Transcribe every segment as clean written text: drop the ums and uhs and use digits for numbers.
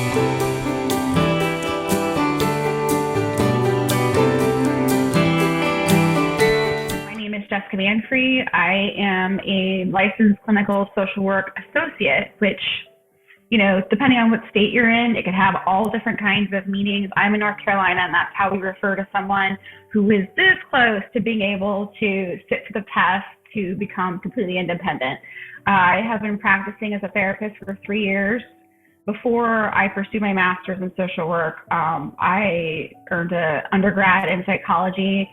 My name is Jessica Manfrey. I am a licensed clinical social work associate, which, depending on what state you're in, it could have all different kinds of meanings. I'm in North Carolina, and that's how we refer to someone who is this close to being able to sit for the test to become completely independent. I have been practicing as a therapist for 3 years. Before I pursued my master's in social work, I earned an undergrad in psychology.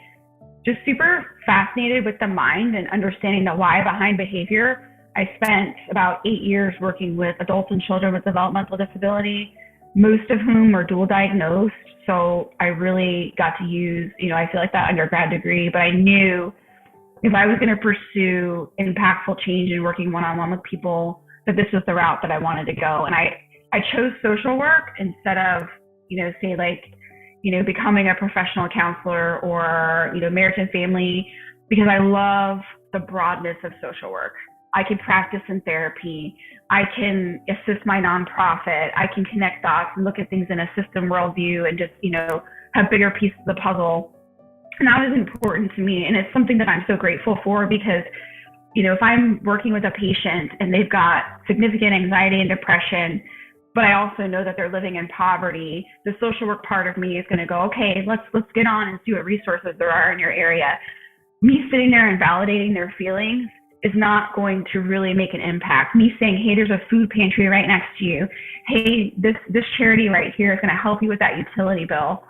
Just super fascinated with the mind and understanding the why behind behavior. I spent about 8 years working with adults and children with developmental disability, most of whom were dual diagnosed. So I really got to use, I feel like that undergrad degree, but I knew if I was going to pursue impactful change and working one-on-one with people, that this was the route that I wanted to go. And I chose social work instead of, becoming a professional counselor or, marriage and family, because I love the broadness of social work. I can practice in therapy. I can assist my nonprofit. I can connect dots and look at things in a system worldview and just, have bigger pieces of the puzzle. And that was important to me. And it's something that I'm so grateful for because, if I'm working with a patient and they've got significant anxiety and depression, but I also know that they're living in poverty, the social work part of me is going to go, okay, let's get on and see what resources there are in your area. Me sitting there and validating their feelings is not going to really make an impact. Me saying, hey, there's a food pantry right next to you. Hey, this charity right here is going to help you with that utility bill.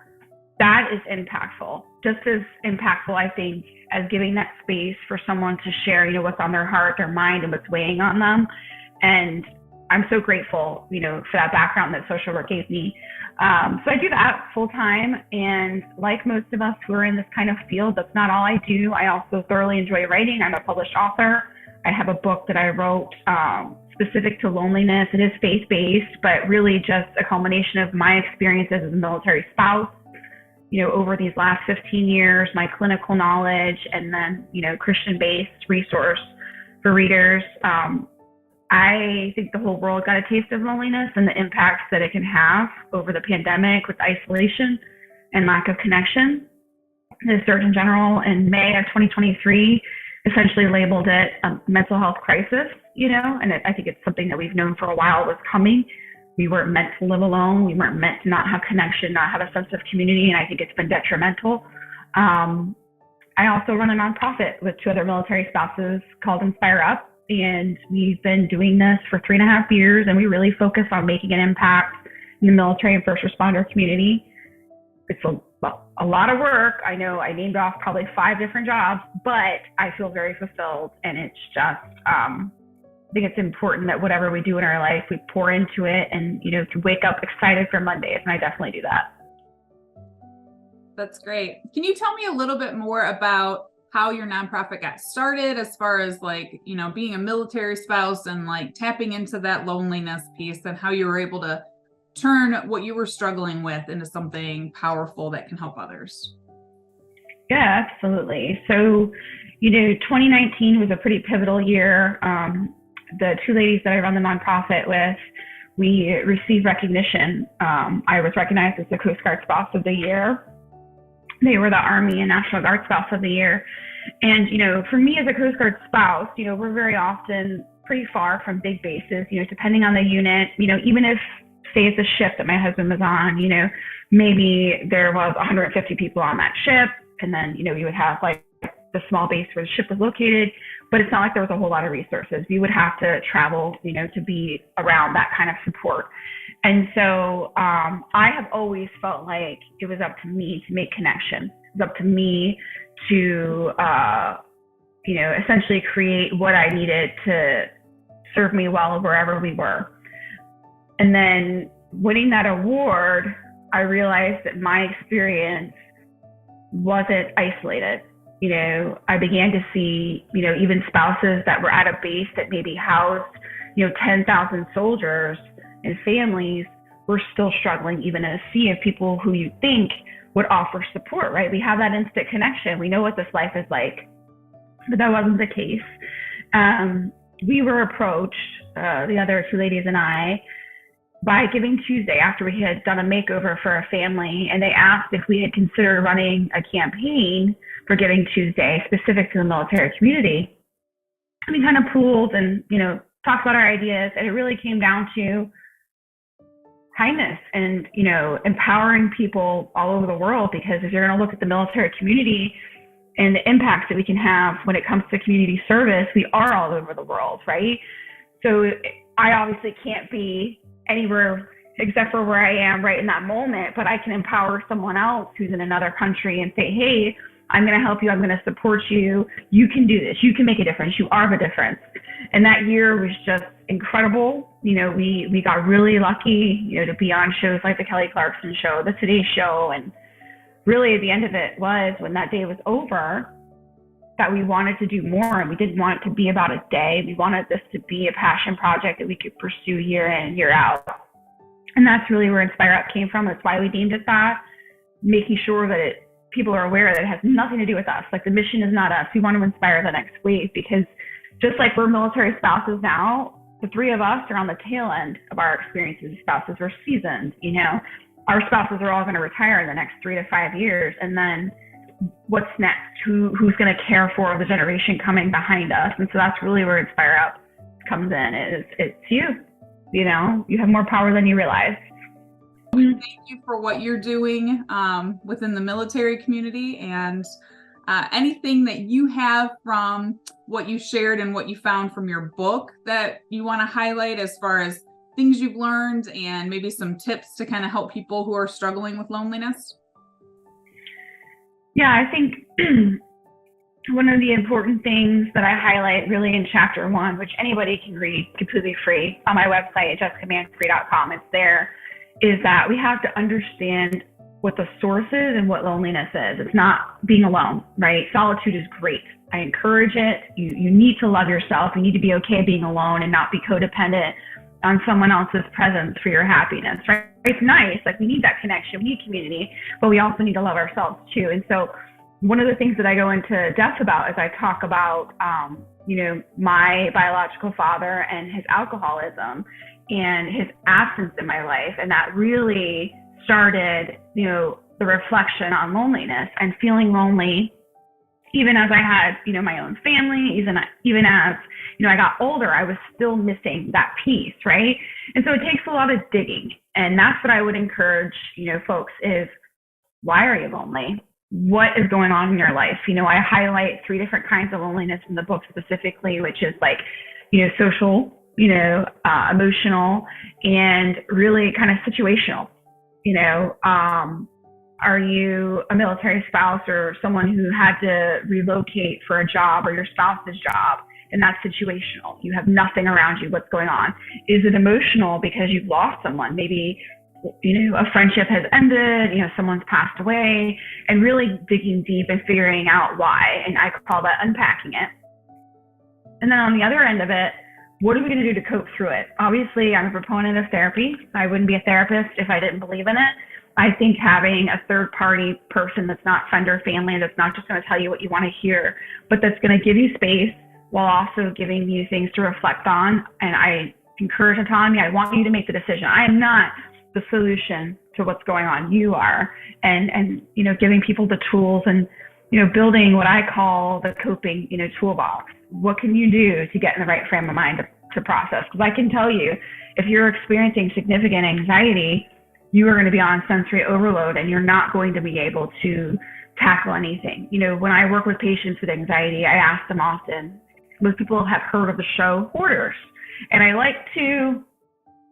That is impactful. Just as impactful, I think, as giving that space for someone to share, what's on their heart, their mind, and what's weighing on them. And I'm so grateful, for that background that social work gave me. So I do that full time. And like most of us who are in this kind of field, that's not all I do. I also thoroughly enjoy writing. I'm a published author. I have a book that I wrote specific to loneliness. It is faith-based, but really just a culmination of my experiences as a military spouse, over these last 15 years, my clinical knowledge, and then, Christian-based resource for readers. I think the whole world got a taste of loneliness and the impacts that it can have over the pandemic with isolation and lack of connection. The Surgeon General in May of 2023 essentially labeled it a mental health crisis, and I think it's something that we've known for a while was coming. We weren't meant to live alone. We weren't meant to not have connection, not have a sense of community, and I think it's been detrimental. I also run a nonprofit with 2 other military spouses called Inspire Up. And we've been doing this for 3.5 years, and we really focus on making an impact in the military and first responder community. It's a lot of work. I know I named off probably 5 different jobs, but I feel very fulfilled. And it's just, I think it's important that whatever we do in our life, we pour into it and, to wake up excited for Mondays. And I definitely do that. That's great. Can you tell me a little bit more about how your nonprofit got started as far as being a military spouse and tapping into that loneliness piece and how you were able to turn what you were struggling with into something powerful that can help others? Yeah, absolutely. So, 2019 was a pretty pivotal year. The 2 ladies that I run the nonprofit with, we received recognition. I was recognized as the Coast Guard Spouse of the Year. They were the Army and National Guard Spouse of the Year. And, for me as a Coast Guard spouse, we're very often pretty far from big bases, depending on the unit, even if, say, it's a ship that my husband was on, maybe there was 150 people on that ship. And then, you would have the small base where the ship was located, but it's not like there was a whole lot of resources. We would have to travel, to be around that kind of support. And so I have always felt like it was up to me to make connection. It was up to me to, essentially create what I needed to serve me well wherever we were. And then winning that award, I realized that my experience wasn't isolated. I began to see, even spouses that were at a base that maybe housed, 10,000 soldiers and families were still struggling, even in a sea of people who you think would offer support, right? We have that instant connection. We know what this life is like, but that wasn't the case. We were approached, the other 2 ladies and I, by Giving Tuesday, after we had done a makeover for a family, and they asked if we had considered running a campaign for Giving Tuesday specific to the military community. And we kind of pooled and, talked about our ideas, and it really came down to kindness and, empowering people all over the world. Because if you're going to look at the military community and the impacts that we can have when it comes to community service, we are all over the world, right? So I obviously can't be anywhere except for where I am right in that moment, but I can empower someone else who's in another country and say, hey, I'm going to help you. I'm going to support you. You can do this. You can make a difference. You are the difference. And that year was just incredible. We got really lucky, to be on shows like the Kelly Clarkson Show, the Today Show. And really at the end of it was, when that day was over, that we wanted to do more, and we didn't want it to be about a day. We wanted this to be a passion project that we could pursue year in, year out. And that's really where Inspire Up came from. That's why we named it that, making sure that people are aware that it has nothing to do with us. Like, the mission is not us. We want to inspire the next wave, because just like we're military spouses now, the three of us are on the tail end of our experiences as spouses. We're seasoned, Our spouses are all going to retire in the next 3 to 5 years. And then what's next? Who's going to care for the generation coming behind us? And so that's really where Inspire Up comes in. It's you. You have more power than you realize. Thank you for what you're doing within the military community, and anything that you have from what you shared and what you found from your book that you want to highlight as far as things you've learned, and maybe some tips to kind of help people who are struggling with loneliness. Yeah, I think one of the important things that I highlight really in chapter 1, which anybody can read completely free on my website at jessicamanfree.com, it's there, is that we have to understand what the source is and what loneliness is. It's not being alone, right? Solitude is great. I encourage it. You need to love yourself. You need to be okay being alone and not be codependent on someone else's presence for your happiness, right? It's nice. Like, we need that connection. We need community, but we also need to love ourselves too. And so one of the things that I go into depth about is I talk about, my biological father and his alcoholism and his absence in my life. And that really started, the reflection on loneliness and feeling lonely, even as I had, my own family, even as, I got older, I was still missing that piece, right? And so it takes a lot of digging. And that's what I would encourage, folks, is, why are you lonely? What is going on in your life? I highlight 3 different kinds of loneliness in the book specifically, which is like, social, emotional, and really kind of situational. Are you a military spouse or someone who had to relocate for a job, or your spouse's job, and that's situational? You have nothing around you. What's going on? Is it emotional because you've lost someone? Maybe, a friendship has ended, someone's passed away, and really digging deep and figuring out why. And I call that unpacking it. And then on the other end of it, what are we going to do to cope through it? Obviously, I'm a proponent of therapy. I wouldn't be a therapist if I didn't believe in it. I think having a third-party person that's not friend or family, that's not just going to tell you what you want to hear, but that's going to give you space while also giving you things to reflect on. And I encourage autonomy. I want you to make the decision. I am not the solution to what's going on. You are. And giving people the tools and, building what I call the coping, toolbox. What can you do to get in the right frame of mind to process? Because I can tell you, if you're experiencing significant anxiety, you are going to be on sensory overload, and you're not going to be able to tackle anything. When I work with patients with anxiety, I ask them often, most people have heard of the show Hoarders. And I like to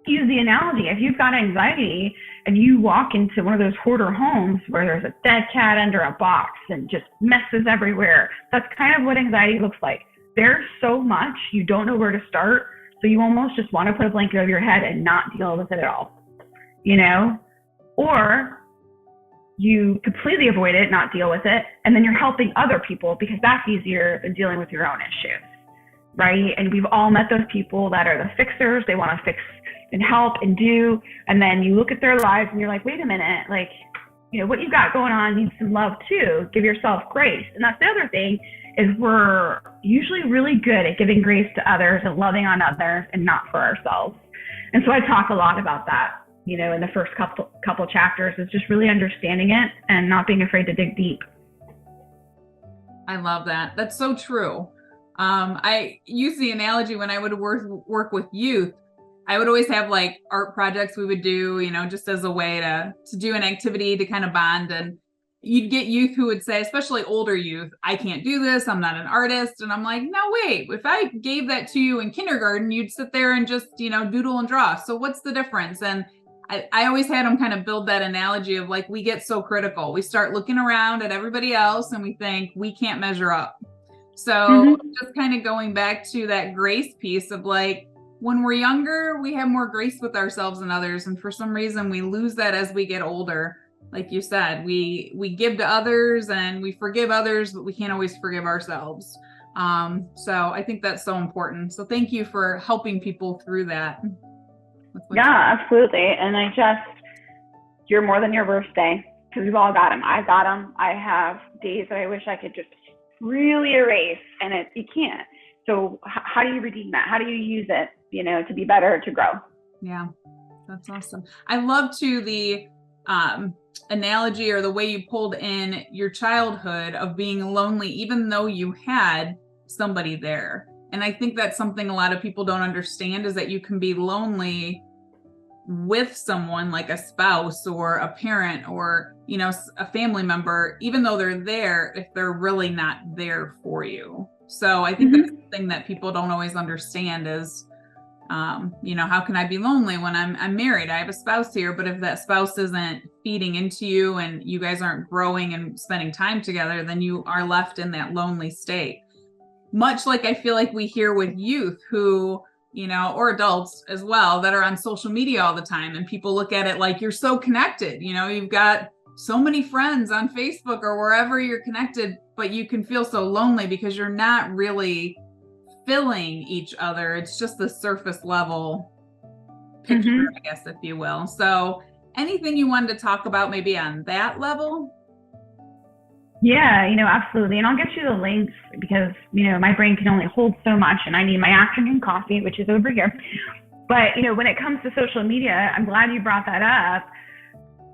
use the analogy, if you've got anxiety and you walk into one of those hoarder homes where there's a dead cat under a box and just messes everywhere, that's kind of what anxiety looks like. There's so much, you don't know where to start, so you almost just want to put a blanket over your head and not deal with it at all, or you completely avoid it, not deal with it, and then you're helping other people because that's easier than dealing with your own issues, right? And we've all met those people that are the fixers. They want to fix and help and do, and then you look at their lives and you're like, wait a minute, like, what you've got going on needs some love too. Give yourself grace. And that's the other thing, is we're usually really good at giving grace to others and loving on others and not for ourselves. And so I talk a lot about that, you know, in the first couple chapters, is just really understanding it and not being afraid to dig deep. I love that. That's so true. I use the analogy when I would work with youth. I would always have like art projects we would do, you know, just as a way to do an activity to kind of bond. And you'd get youth who would say, especially older youth, I can't do this. I'm not an artist. And I'm like, no, wait, if I gave that to you in kindergarten, you'd sit there and just, you know, doodle and draw. So what's the difference? And I always had them kind of build that analogy of like, we get so critical. We start looking around at everybody else and we think we can't measure up. So just kind of going back to that grace piece of like, when we're younger, we have more grace with ourselves and others. And for some reason, we lose that as we get older. Like you said, we give to others and we forgive others, but we can't always forgive ourselves. So I think that's so important. So thank you for helping people through that. Yeah, absolutely. And you're more than your worst day, because we've all got them. I got them. I have days that I wish I could just really erase, and you can't. So how do you redeem that? How do you use it, you know, to be better, to grow? Yeah, that's awesome. I love too the analogy or the way you pulled in your childhood of being lonely, even though you had somebody there. And I think that's something a lot of people don't understand, is that you can be lonely with someone like a spouse or a parent or, you know, a family member, even though they're there, if they're really not there for you. So I think that's something that people don't always understand is, you know, how can I be lonely when I'm married? I have a spouse here, but if that spouse isn't feeding into you and you guys aren't growing and spending time together, then you are left in that lonely state. Much like I feel like we hear with youth who, you know, or adults as well, that are on social media all the time, and people look at it like you're so connected, you know, you've got so many friends on Facebook or wherever you're connected, but you can feel so lonely because you're not really filling each other. It's just the surface level picture, I guess, if you will. So anything you wanted to talk about maybe on that level? Yeah, you know, absolutely. And I'll get you the links because, you know, my brain can only hold so much and I need my afternoon coffee, which is over here. But, you know, when it comes to social media, I'm glad you brought that up.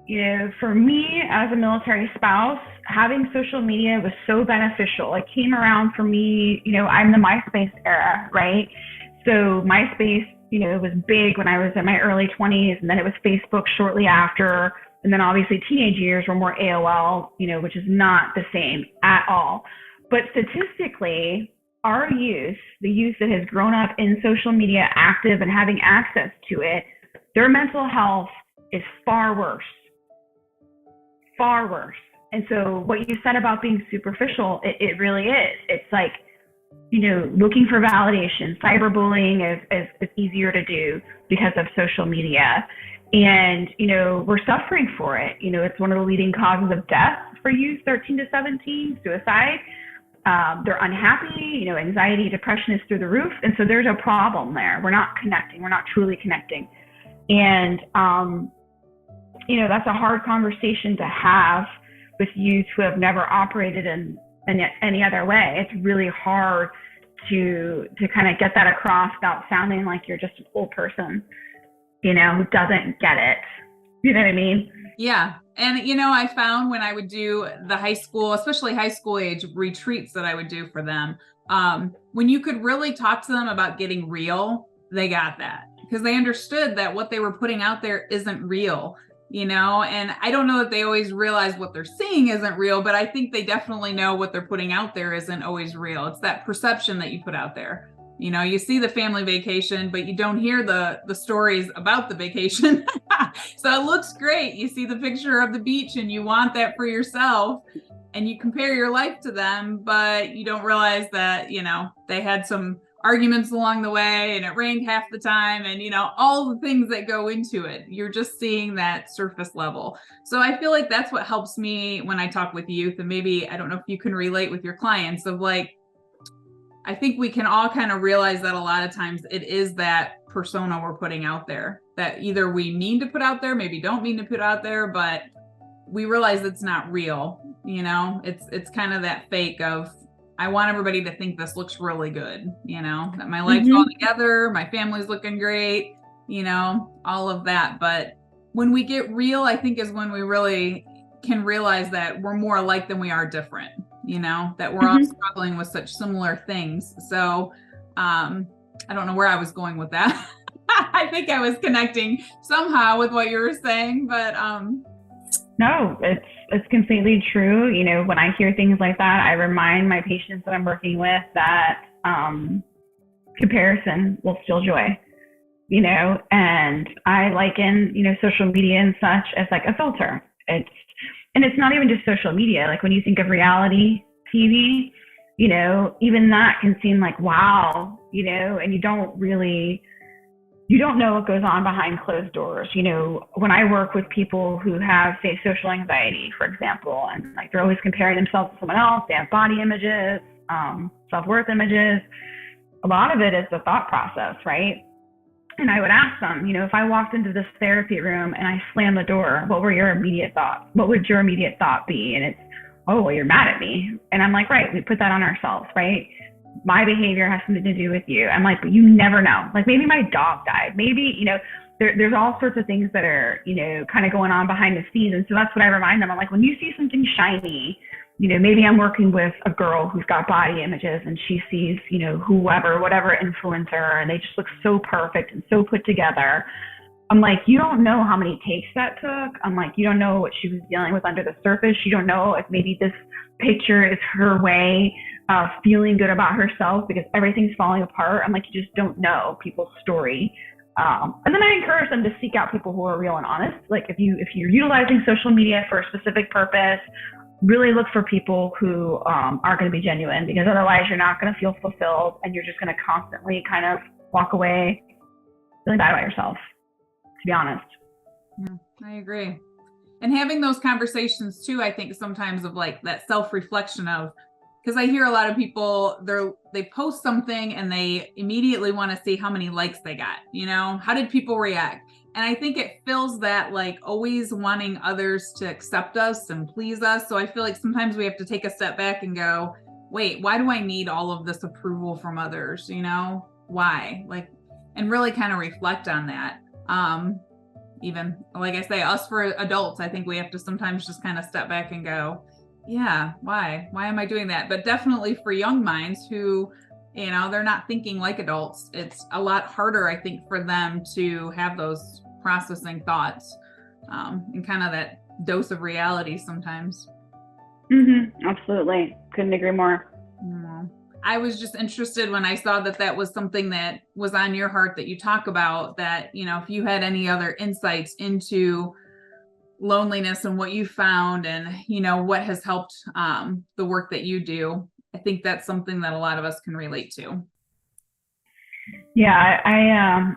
You know, for me as a military spouse, having social media was so beneficial. It came around for me, you know, I'm the MySpace era, right? So MySpace, you know, was big when I was in my early 20s, and then it was Facebook shortly after. And then obviously teenage years were more AOL, you know, which is not the same at all. But statistically, our youth, the youth that has grown up in social media active and having access to it, their mental health is far worse. Far worse. And so what you said about being superficial, it really is. It's like, you know, looking for validation. Cyberbullying is easier to do because of social media. And, you know, we're suffering for it. You know, it's one of the leading causes of death for youth 13 to 17, suicide. They're unhappy, you know, anxiety, depression is through the roof. And so there's a problem there. We're not connecting. We're not truly connecting. And, you know, that's a hard conversation to have with youth who have never operated in any other way. It's really hard to kind of get that across without sounding like you're just an old person, you know, who doesn't get it. You know what I mean? Yeah. And, you know, I found when I would do the high school, especially high school age retreats that I would do for them, when you could really talk to them about getting real, they got that because they understood that what they were putting out there isn't real, you know, and I don't know that they always realize what they're seeing isn't real, but I think they definitely know what they're putting out there isn't always real. It's that perception that you put out there. You know, you see the family vacation, but you don't hear the stories about the vacation. So it looks great. You see the picture of the beach and you want that for yourself and you compare your life to them, but you don't realize that, you know, they had some arguments along the way and it rained half the time and, you know, all the things that go into it. You're just seeing that surface level. So I feel like that's what helps me when I talk with youth. And maybe, I don't know if you can relate with your clients of like, I think we can all kind of realize that a lot of times it is that persona we're putting out there that either we mean to put out there, maybe don't mean to put out there, but we realize it's not real. You know, it's kind of that fake of, I want everybody to think this looks really good, you know, that my life's all together, my family's looking great, all of that. But when we get real, I think is when we really can realize that we're more alike than we are different, that we're all struggling with such similar things. So I don't know where I was going with that. I think I was connecting somehow with what you were saying, but no, it's completely true. When I hear things like that, I remind my patients that I'm working with that comparison will steal joy. And I liken, social media and such as like a filter. It's not even just social media. Like when you think of reality TV, even that can seem like, wow, and you don't know what goes on behind closed doors. When I work with people who have, say, social anxiety, for example, and like they're always comparing themselves to someone else, they have body images, self-worth images. A lot of it is the thought process, right? And I would ask them, if I walked into this therapy room and I slammed the door, what were your immediate thoughts? What would your immediate thought be? And it's, oh, well, you're mad at me. And I'm like, right, we put that on ourselves, right? My behavior has something to do with you. I'm like, but you never know. Like maybe my dog died. Maybe, there's all sorts of things that are, kind of going on behind the scenes. And so that's what I remind them. I'm like, when you see something shiny, maybe I'm working with a girl who's got body images and she sees, whatever influencer, and they just look so perfect and so put together. I'm like, you don't know how many takes that took. I'm like, you don't know what she was dealing with under the surface. You don't know if maybe this picture is her way of feeling good about herself because everything's falling apart. I'm like, you just don't know people's story. And then I encourage them to seek out people who are real and honest. Like if you're utilizing social media for a specific purpose, really look for people who are going to be genuine, because otherwise you're not going to feel fulfilled and you're just going to constantly kind of walk away feeling bad about yourself, to be honest. Yeah, I agree. And having those conversations too, I think sometimes of like that self-reflection of, because I hear a lot of people, they post something and they immediately want to see how many likes they got, how did people react? And I think it fills that like always wanting others to accept us and please us. So I feel like sometimes we have to take a step back and go, wait, why do I need all of this approval from others? Why? Like, and really kind of reflect on that. Even like I say, us for adults, I think we have to sometimes just kind of step back and go, yeah, why am I doing that? But definitely for young minds who, they're not thinking like adults, it's a lot harder, I think, for them to have those processing thoughts and kind of that dose of reality sometimes. Absolutely. Couldn't agree more. I was just interested when I saw that was something that was on your heart that you talk about, that, if you had any other insights into loneliness and what you found and, what has helped the work that you do. I think that's something that a lot of us can relate to. Yeah, I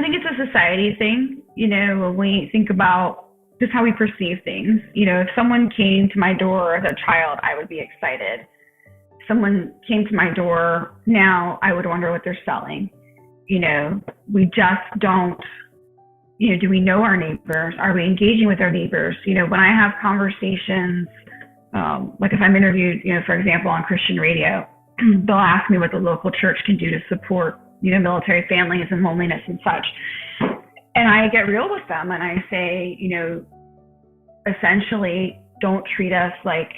think it's a society thing, when we think about just how we perceive things. If someone came to my door as a child, I would be excited. If someone came to my door now, I would wonder what they're selling. We just don't, do we know our neighbors? Are we engaging with our neighbors? When I have conversations, like if I'm interviewed, for example, on Christian radio, they'll ask me what the local church can do to support, military families and loneliness and such. And I get real with them and I say, essentially don't treat us like,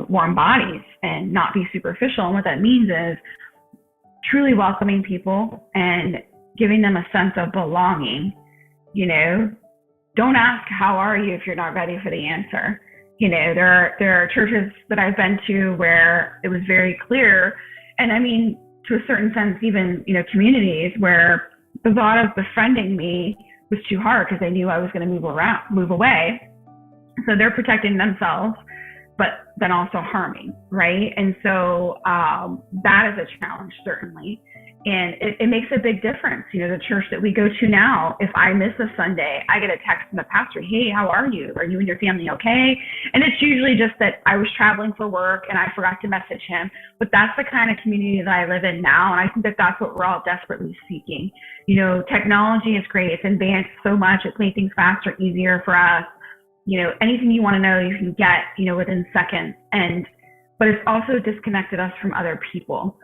warm bodies and not be superficial. And what that means is truly welcoming people and giving them a sense of belonging. Don't ask, how are you, if you're not ready for the answer. There are churches that I've been to where it was very clear. And I mean, to a certain sense, even, communities where the thought of befriending me was too hard because they knew I was going to move away. So they're protecting themselves, but then also harming, right? And so that is a challenge, certainly. And it makes a big difference. The church that we go to now, if I miss a Sunday, I get a text from the pastor, hey, how are you? Are you and your family okay? And it's usually just that I was traveling for work and I forgot to message him. But that's the kind of community that I live in now. And I think that that's what we're all desperately seeking. Technology is great. It's advanced so much. It's made things faster, easier for us. Anything you want to know, you can get, within seconds. But it's also disconnected us from other people.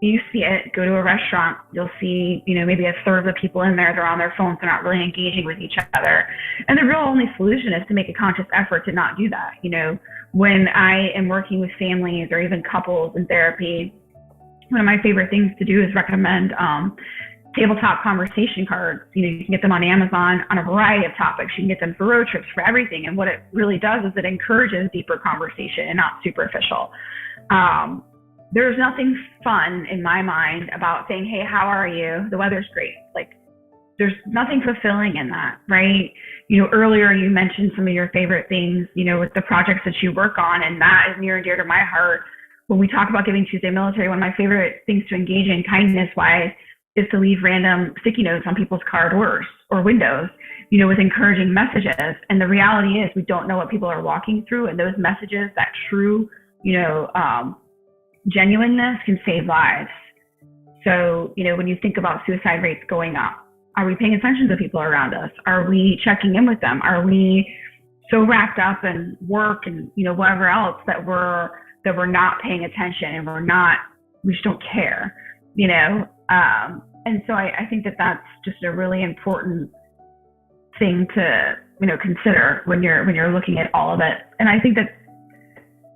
You see it, go to a restaurant, you'll see, maybe a third of the people in there, they're on their phones, they're not really engaging with each other. And the real only solution is to make a conscious effort to not do that. When I am working with families or even couples in therapy, one of my favorite things to do is recommend tabletop conversation cards. You can get them on Amazon on a variety of topics. You can get them for road trips, for everything. And what it really does is it encourages deeper conversation and not superficial. There's nothing fun in my mind about saying, hey, how are you? The weather's great. Like, there's nothing fulfilling in that, right? Earlier you mentioned some of your favorite things, with the projects that you work on, and that is near and dear to my heart. When we talk about Giving Tuesday Military, one of my favorite things to engage in kindness-wise is to leave random sticky notes on people's car doors or windows, with encouraging messages. And the reality is we don't know what people are walking through, and those messages, that true, genuineness can save lives. So, when you think about suicide rates going up, are we paying attention to people around us? Are we checking in with them? Are we so wrapped up in work and, whatever else that we're not paying attention, and we just don't care, and so I think that that's just a really important thing to, consider when you're looking at all of it. And I think that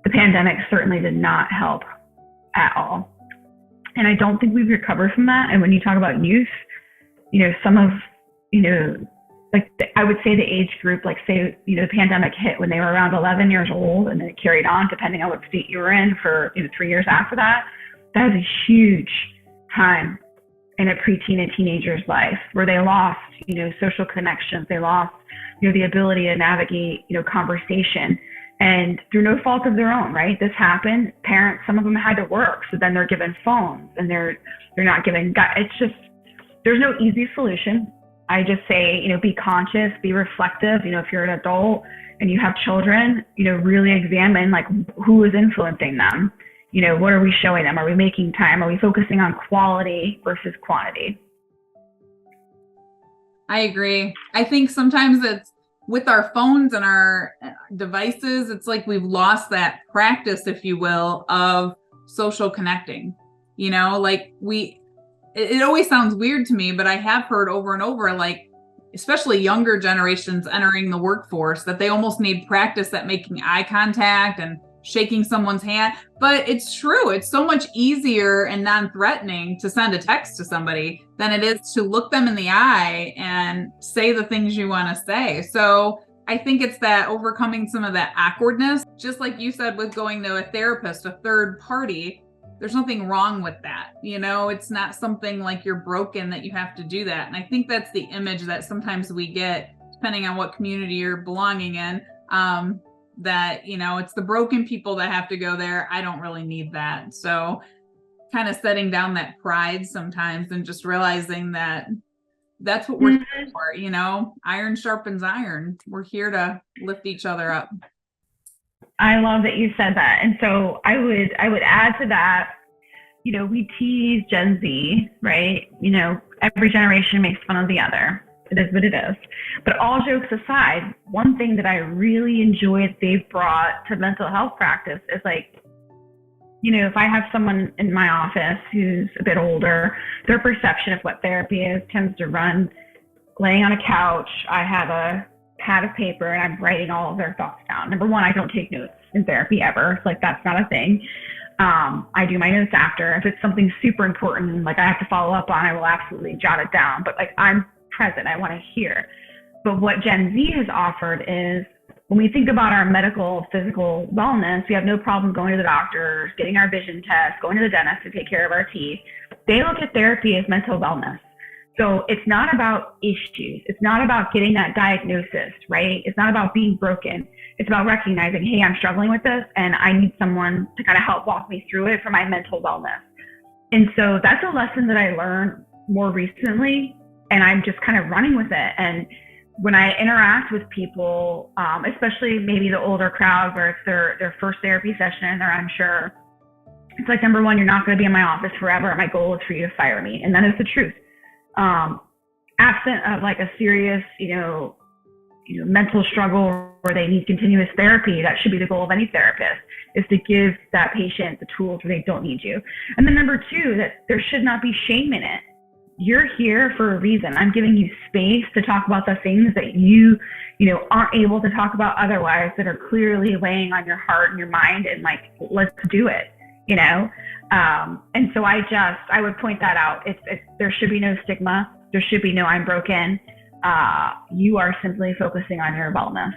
the pandemic certainly did not help at all. And I don't think we've recovered from that. And when you talk about youth, some of, I would say the age group, the pandemic hit when they were around 11 years old, and then it carried on depending on what state you were in for 3 years after that. That is a huge time in a preteen and teenager's life where they lost, social connections. They lost, the ability to navigate, conversation, and through no fault of their own, right? This happened. Parents, some of them had to work, so then they're given phones, and they're not given. It's just, there's no easy solution. I just say, be conscious, be reflective. If you're an adult and you have children, really examine who is influencing them. What are we showing them? Are we making time? Are we focusing on quality versus quantity? I agree. I think sometimes it's with our phones and our devices, it's like we've lost that practice, if you will, of social connecting. It always sounds weird to me, but I have heard over and over, especially younger generations entering the workforce, that they almost need practice at making eye contact and shaking someone's hand. But it's true. It's so much easier and non-threatening to send a text to somebody than it is to look them in the eye and say the things you want to say. So I think it's that overcoming some of that awkwardness, just like you said, with going to a therapist, a third party. There's nothing wrong with that. It's not something like you're broken that you have to do that. And I think that's the image that sometimes we get, depending on what community you're belonging in, that, it's the broken people that have to go there. I don't really need that. So kind of setting down that pride sometimes and just realizing that that's what we're here for. Iron sharpens iron. We're here to lift each other up. I love that you said that. And so I would add to that, we tease Gen Z, right? Every generation makes fun of the other. It is what it is. But all jokes aside, one thing that I really enjoy that they've brought to mental health practice is if I have someone in my office who's a bit older, their perception of what therapy is tends to run laying on a couch. I have a pad of paper and I'm writing all of their thoughts down. Number one, I don't take notes in therapy ever. It's that's not a thing. I do my notes after. If it's something super important, I have to follow up on, I will absolutely jot it down. But I'm present. I want to hear. But what Gen Z has offered is, when we think about our medical, physical wellness, we have no problem going to the doctors, getting our vision test, going to the dentist to take care of our teeth. They look at therapy as mental wellness. So it's not about issues. It's not about getting that diagnosis, right? It's not about being broken. It's about recognizing, hey, I'm struggling with this and I need someone to kind of help walk me through it for my mental wellness. And so that's a lesson that I learned more recently, and I'm just kind of running with it. And when I interact with people, especially maybe the older crowd where it's their first therapy session and they're unsure, it's number one, you're not going to be in my office forever. My goal is for you to fire me. And that is the truth. Absent of a serious, mental struggle where they need continuous therapy. That should be the goal of any therapist, is to give that patient the tools where they don't need you. And then number two, that there should not be shame in it. You're here for a reason. I'm giving you space to talk about the things that you aren't able to talk about otherwise, that are clearly weighing on your heart and your mind, and like, let's do it, and so I would point that out. There should be no stigma. There should be no I'm broken. You are simply focusing on your wellness.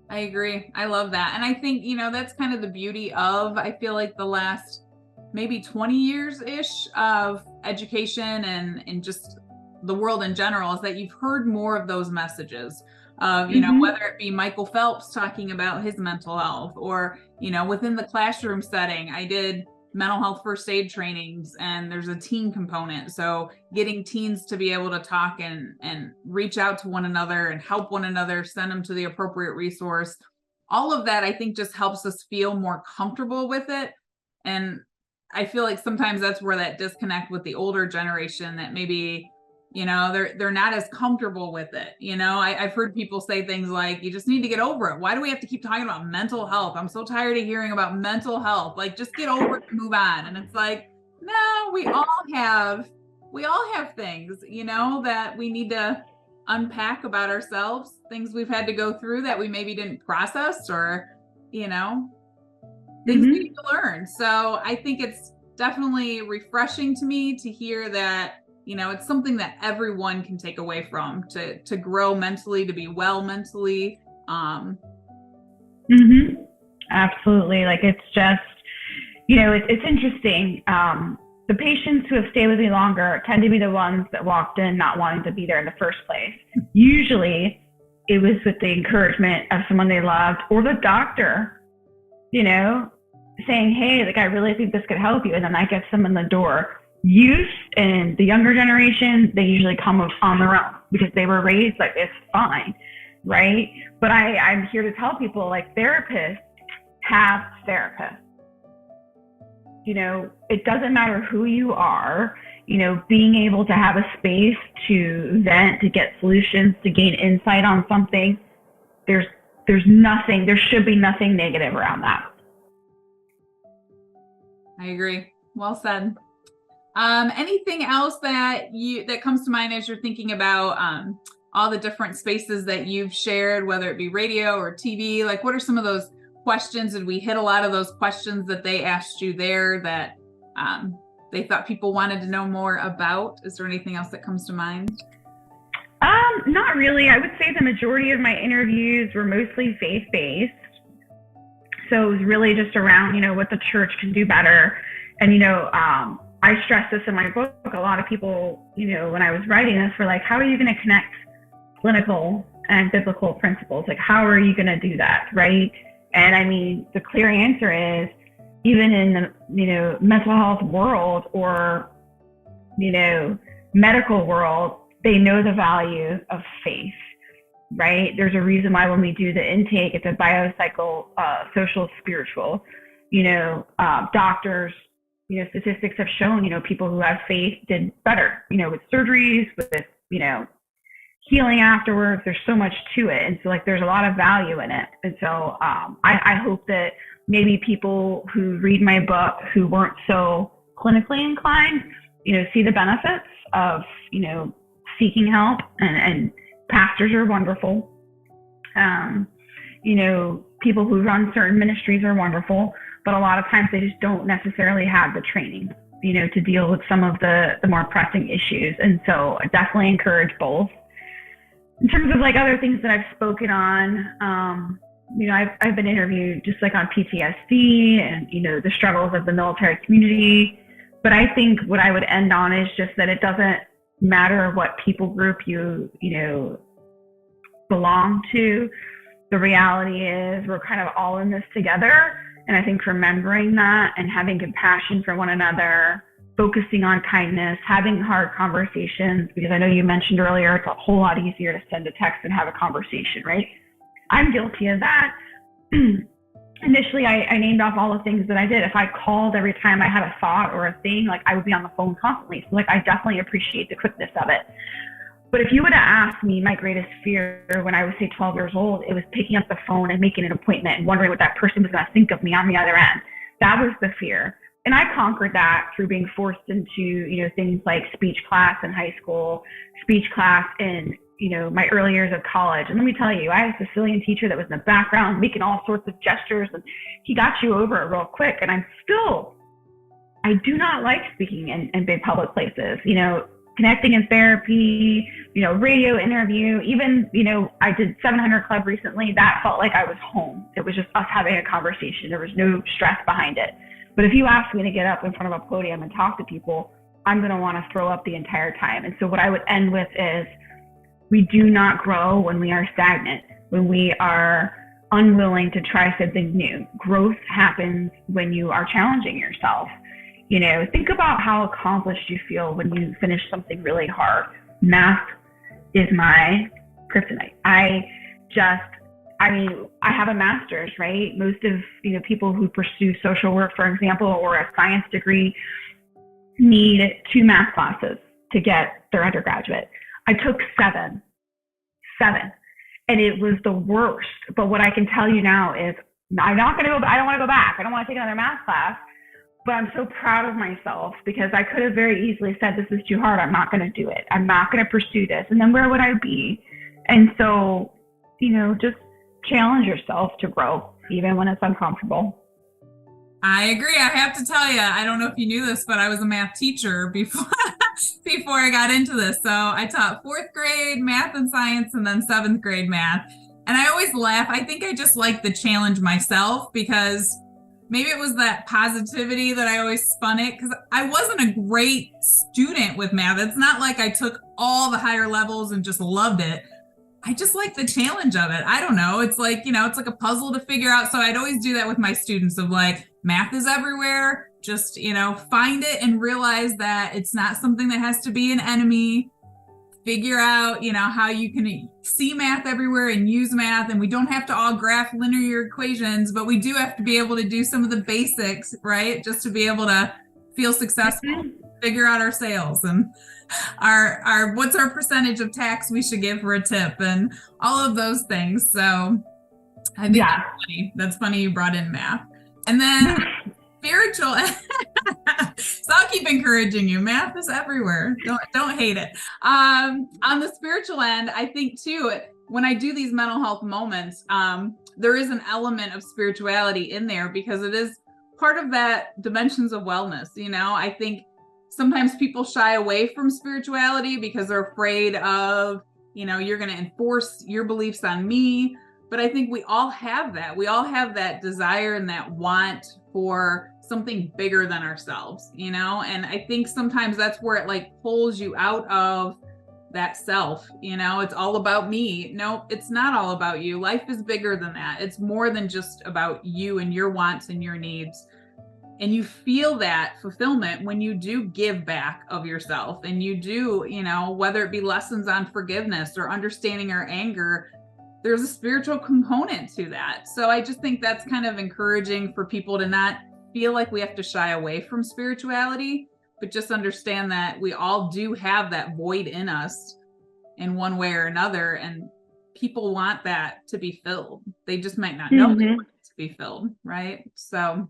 I agree. I love that. And I think, that's kind of the beauty of, I feel like, the last maybe 20 years-ish of education and just the world in general, is that you've heard more of those messages of, whether it be Michael Phelps talking about his mental health, or, within the classroom setting, I did mental health first aid trainings, and there's a teen component. So getting teens to be able to talk and reach out to one another and help one another, send them to the appropriate resource. All of that, I think, just helps us feel more comfortable with it. And I feel like sometimes that's where that disconnect with the older generation, that maybe, they're not as comfortable with it. I've heard people say things like, you just need to get over it. Why do we have to keep talking about mental health? I'm so tired of hearing about mental health. Like, just get over it and move on. And it's like, no, we all have things, that we need to unpack about ourselves, things we've had to go through that we maybe didn't process, or, things we need to learn. So I think it's definitely refreshing to me to hear that, it's something that everyone can take away from, to grow mentally, to be well mentally. Absolutely. Like, it's just, it's interesting. The patients who have stayed with me longer tend to be the ones that walked in not wanting to be there in the first place. Usually it was with the encouragement of someone they loved, or the doctor, saying, hey, like, I really think this could help you. And then that gets them in the door. Youth and the younger generation, they usually come on their own because they were raised like, it's fine, right? But I'm here to tell people, like, therapists have therapists. It doesn't matter who you are, being able to have a space to vent, to get solutions, to gain insight on something, there should be nothing negative around that. I agree. Well said. Anything else that comes to mind as you're thinking about all the different spaces that you've shared, whether it be radio or TV? Like, what are some of those questions? Did we hit a lot of those questions that they asked you there that they thought people wanted to know more about? Is there anything else that comes to mind? Not really. I would say the majority of my interviews were mostly faith-based. So it was really just around, what the church can do better. And, I stress this in my book. A lot of people, when I was writing this, were like, how are you going to connect clinical and biblical principles? Like, how are you going to do that, right? And I mean, the clear answer is, even in the, mental health world, or, medical world, they know the value of faith, right? There's a reason why when we do the intake, it's a biopsycho, social, spiritual, doctors, statistics have shown, people who have faith did better, with surgeries, with, healing afterwards. There's so much to it. And so, like, there's a lot of value in it. And so I hope that maybe people who read my book who weren't so clinically inclined, see the benefits of, seeking help, and pastors are wonderful. People who run certain ministries are wonderful, but a lot of times they just don't necessarily have the training, to deal with some of the more pressing issues. And so I definitely encourage both. In terms of, like, other things that I've spoken on, I've been interviewed just like on PTSD and, the struggles of the military community. But I think what I would end on is just that it doesn't matter what people group you belong to. The reality is we're kind of all in this together. And I think remembering that and having compassion for one another, focusing on kindness, having hard conversations, because I know you mentioned earlier, it's a whole lot easier to send a text and have a conversation, right? I'm guilty of that. Initially, I named off all the things that I did. If I called every time I had a thought or a thing, like, I would be on the phone constantly. So, like, I definitely appreciate the quickness of it. But if you would have asked me my greatest fear when I was, say, 12 years old, it was picking up the phone and making an appointment and wondering what that person was going to think of me on the other end. That was the fear. And I conquered that through being forced into, things like speech class in high school, speech class in, my early years of college. And let me tell you, I had a Sicilian teacher that was in the background making all sorts of gestures, and he got you over it real quick. And I do not like speaking in big public places, connecting in therapy, radio interview, even, I did 700 Club recently. That felt like I was home. It was just us having a conversation. There was no stress behind it. But if you ask me to get up in front of a podium and talk to people, I'm going to want to throw up the entire time. And so what I would end with is, we do not grow when we are stagnant, when we are unwilling to try something new. Growth happens when you are challenging yourself. Think about how accomplished you feel when you finish something really hard. Math is my kryptonite. I have a master's, right? Most of, people who pursue social work, for example, or a science degree need 2 math classes to get their undergraduate. I took 7, and it was the worst. But what I can tell you now is I don't want to go back. I don't want to take another math class. But I'm so proud of myself because I could have very easily said, this is too hard. I'm not going to do it. I'm not going to pursue this. And then where would I be? And so, just challenge yourself to grow, even when it's uncomfortable. I agree. I have to tell you, I don't know if you knew this, but I was a math teacher before I got into this. So I taught 4th grade math and science, and then 7th grade math. And I always laugh. I think I just like the challenge myself, because maybe it was that positivity that I always spun it, because I wasn't a great student with math. It's not like I took all the higher levels and just loved it. I just like the challenge of it. I don't know. It's like, it's like a puzzle to figure out. So I'd always do that with my students of like, math is everywhere. Just, find it and realize that it's not something that has to be an enemy. Figure out, how you can see math everywhere and use math. And we don't have to all graph linear equations, but we do have to be able to do some of the basics, right? Just to be able to feel successful, figure out our sales and our what's our percentage of tax we should give for a tip and all of those things. So I think that's funny you brought in math. And then spiritual. So I'll keep encouraging you. Math is everywhere. Don't hate it. On the spiritual end, I think too, when I do these mental health moments, there is an element of spirituality in there because it is part of that dimensions of wellness. I think sometimes people shy away from spirituality because they're afraid of, you're going to enforce your beliefs on me. But I think we all have that. We all have that desire and that want for something bigger than ourselves, and I think sometimes that's where it like pulls you out of that self, it's all about me. No, it's not all about you. Life is bigger than that. It's more than just about you and your wants and your needs. And you feel that fulfillment when you do give back of yourself and you do, whether it be lessons on forgiveness or understanding our anger, there's a spiritual component to that. So I just think that's kind of encouraging for people to not feel like we have to shy away from spirituality, but just understand that we all do have that void in us in one way or another. And people want that to be filled. They just might not know they want it to be filled, right? So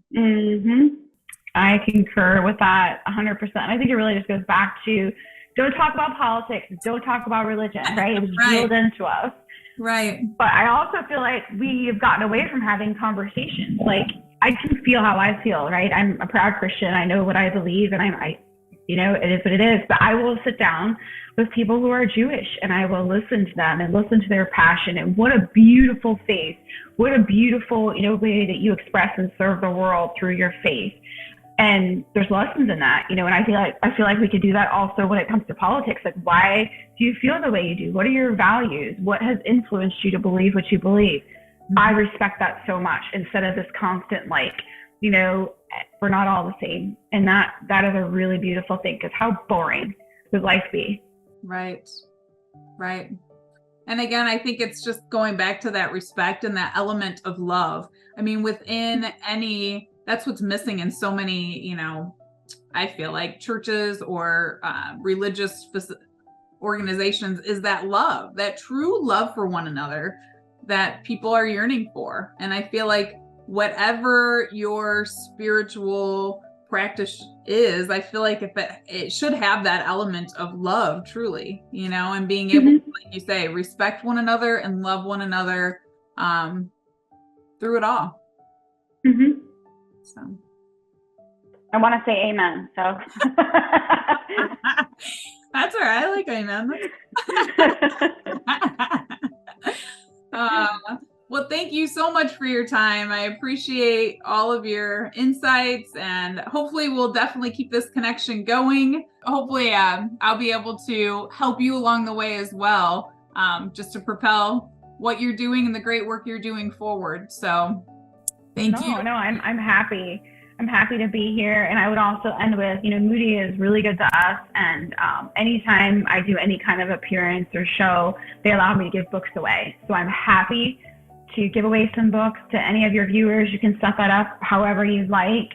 I concur with that 100%. I think it really just goes back to don't talk about politics, don't talk about religion, right? It was drilled into us. Right. But I also feel like we've gotten away from having conversations. Like, I can feel how I feel, right? I'm a proud Christian. I know what I believe, and I it is what it is. But I will sit down with people who are Jewish, and I will listen to them and listen to their passion. And what a beautiful faith. What a beautiful, way that you express and serve the world through your faith. And there's lessons in that, and I feel like we could do that also when it comes to politics. Like, why do you feel the way you do? What are your values? What has influenced you to believe what you believe? I respect that so much, instead of this constant, we're not all the same. And that is a really beautiful thing, because how boring would life be? Right. And again, I think it's just going back to that respect and that element of love. I mean, within that's what's missing in so many, I feel like churches or religious organizations is that love, that true love for one another that people are yearning for. And I feel like whatever your spiritual practice is, I feel like if it should have that element of love, truly, you know, and being able to, like you say, respect one another and love one another through it all. So I want to say amen. So that's all right. I like amen. Well, thank you so much for your time. I appreciate all of your insights, and hopefully we'll definitely keep this connection going. Hopefully I'll be able to help you along the way as well, just to propel what you're doing and the great work you're doing forward. So thank you. No, I'm happy. I'm happy to be here. And I would also end with, Moody is really good to us. And anytime I do any kind of appearance or show, they allow me to give books away. So I'm happy to give away some books to any of your viewers. You can set that up however you like,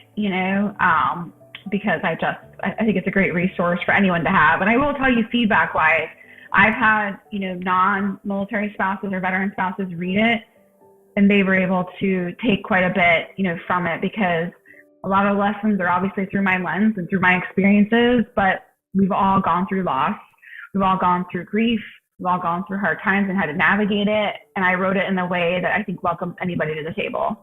because I think it's a great resource for anyone to have. And I will tell you, feedback wise, I've had, non-military spouses or veteran spouses read it, and they were able to take quite a bit, from it, because a lot of lessons are obviously through my lens and through my experiences, but we've all gone through loss. We've all gone through grief. We've all gone through hard times and how to navigate it. And I wrote it in a way that I think welcomes anybody to the table.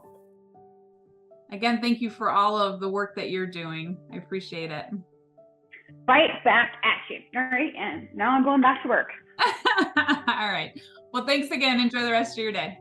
Again, thank you for all of the work that you're doing. I appreciate it. Right back at you. All right. And now I'm going back to work. All right. Well, thanks again. Enjoy the rest of your day.